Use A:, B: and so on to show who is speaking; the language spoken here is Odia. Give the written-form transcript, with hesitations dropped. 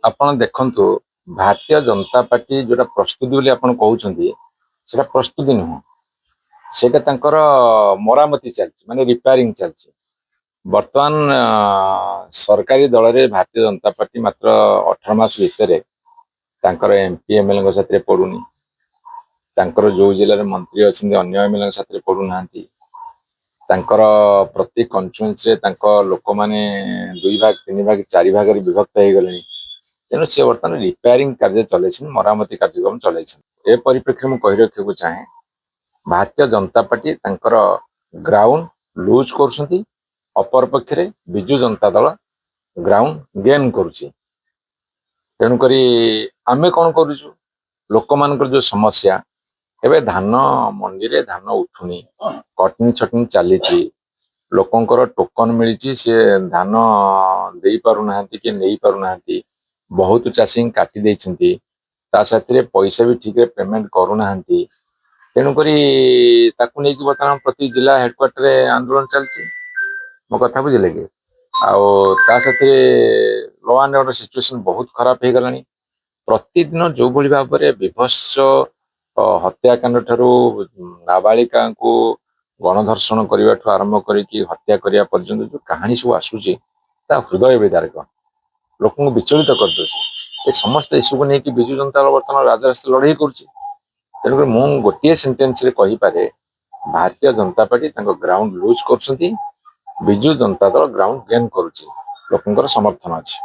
A: ଆପଣ ଦେଖନ୍ତୁ ଭାରତୀୟ ଜନତା ପାର୍ଟି ଯୋଉଟା ପ୍ରସ୍ତୁତି ବୋଲି ଆପଣ କହୁଛନ୍ତି ସେଟା ପ୍ରସ୍ତୁତି ନୁହଁ, ସେଇଟା ତାଙ୍କର ମରାମତି ଚାଲିଛି, ମାନେ ରିପେୟାରିଂ ଚାଲିଛି। ବର୍ତ୍ତମାନ ସରକାରୀ ଦଳରେ ଭାରତୀୟ ଜନତା ପାର୍ଟି ମାତ୍ର 18 ମାସ ଭିତରେ ତାଙ୍କର MP MLଙ୍କ ସାଥିରେ ପଡୁନି, ତାଙ୍କର ଯୋଉ ଜିଲ୍ଲାରେ ମନ୍ତ୍ରୀ ଅଛନ୍ତି ଅନ୍ୟ MLଙ୍କ ସାଥିରେ ପଡୁନାହାନ୍ତି, ତାଙ୍କର ପ୍ରତି କନଷ୍ଟିଚ୍ୟୁଏନ୍ସିରେ ତାଙ୍କ ଲୋକମାନେ 2 ଭାଗ 3 ଭାଗ 4 ଭାଗରେ ବିଭକ୍ତ ହେଇଗଲେଣି। ତେଣୁ ସେ ବର୍ତ୍ତମାନ ରିପେୟାରିଂ କାର୍ଯ୍ୟ ଚଲେଇଛନ୍ତି, ମରାମତି କାର୍ଯ୍ୟକ୍ରମ ଚଲେଇଛନ୍ତି। ଏ ପରିପ୍ରେକ୍ଷୀରେ ମୁଁ କହି ରଖିବାକୁ ଚାହେଁ, ଭାରତୀୟ ଜନତା ପାର୍ଟି ତାଙ୍କର ଗ୍ରାଉଣ୍ଡ ଲୁଜ୍ କରୁଛନ୍ତି, ଅପରପକ୍ଷରେ ବିଜୁ ଜନତା ଦଳ ଗ୍ରାଉଣ୍ଡ ଗେନ୍ କରୁଛି। ତେଣୁକରି ଆମେ କ'ଣ କରୁଛୁ, ଲୋକମାନଙ୍କର ଯୋଉ ସମସ୍ୟା, ଏବେ ଧାନ ମଣ୍ଡିରେ ଧାନ ଉଠୁନି, କଟନୀ ଛଟନୀ ଚାଲିଛି, ଲୋକଙ୍କର ଟୋକନ ମିଳିଛି, ସିଏ ଧାନ ଦେଇ ପାରୁନାହାନ୍ତି କି ନେଇ ପାରୁନାହାନ୍ତି। ବହୁତ ଚାଷୀ କାଟି ଦେଇଛନ୍ତି, ତା ସାଥିରେ ପଇସା ବି ଠିକରେ ପେମେଣ୍ଟ କରୁନାହାନ୍ତି। ତେଣୁକରି ତାକୁ ନେଇକି ବର୍ତ୍ତମାନ ପ୍ରତି ଜିଲ୍ଲା ହେଡକ୍ୱାର୍ଟରରେ ଆନ୍ଦୋଳନ ଚାଲିଛି। ମୋ କଥା ବୁଝିଲେ କି? ଆଉ ତା ସାଥିରେ ଲ ଆଣ୍ଡ ଅର୍ଡର ସିଚୁଏସନ ବହୁତ ଖରାପ ହେଇଗଲାଣି। ପ୍ରତିଦିନ ଯୋଉଭଳି ଭାବରେ ବିଭତ୍ସ ହତ୍ୟାକାଣ୍ଡ ଠାରୁ ନାବାଳିକାଙ୍କୁ ଗଣଧର୍ଷଣ କରିବାଠୁ ଆରମ୍ଭ କରିକି ହତ୍ୟା କରିବା ପର୍ଯ୍ୟନ୍ତ ଯୋଉ କାହାଣୀ ସବୁ ଆସୁଛି, ତା ହୃଦୟ ବିଦାରକ, ଲୋକଙ୍କୁ ବିଚଳିତ କରିଦେଉଛି। ଏ ସମସ୍ତ ଇସ୍ୟୁକୁ ନେଇକି ବିଜୁ ଜନତା ଦଳ ବର୍ତ୍ତମାନ ରାଜରାସ୍ତା ଲଢ଼େଇ କରୁଛି। ତେଣୁକରି ମୁଁ ଗୋଟିଏ ସେଣ୍ଟେନ୍ସରେ କହିପାରେ, ଭାରତୀୟ ଜନତା ପାର୍ଟି ତାଙ୍କ ଗ୍ରାଉଣ୍ଡ ଲୁଜ୍ କରୁଛନ୍ତି, ବିଜୁ ଜନତା ଦଳ ଗ୍ରାଉଣ୍ଡ ଗେନ୍ କରୁଛି, ଲୋକଙ୍କର ସମର୍ଥନ ଅଛି।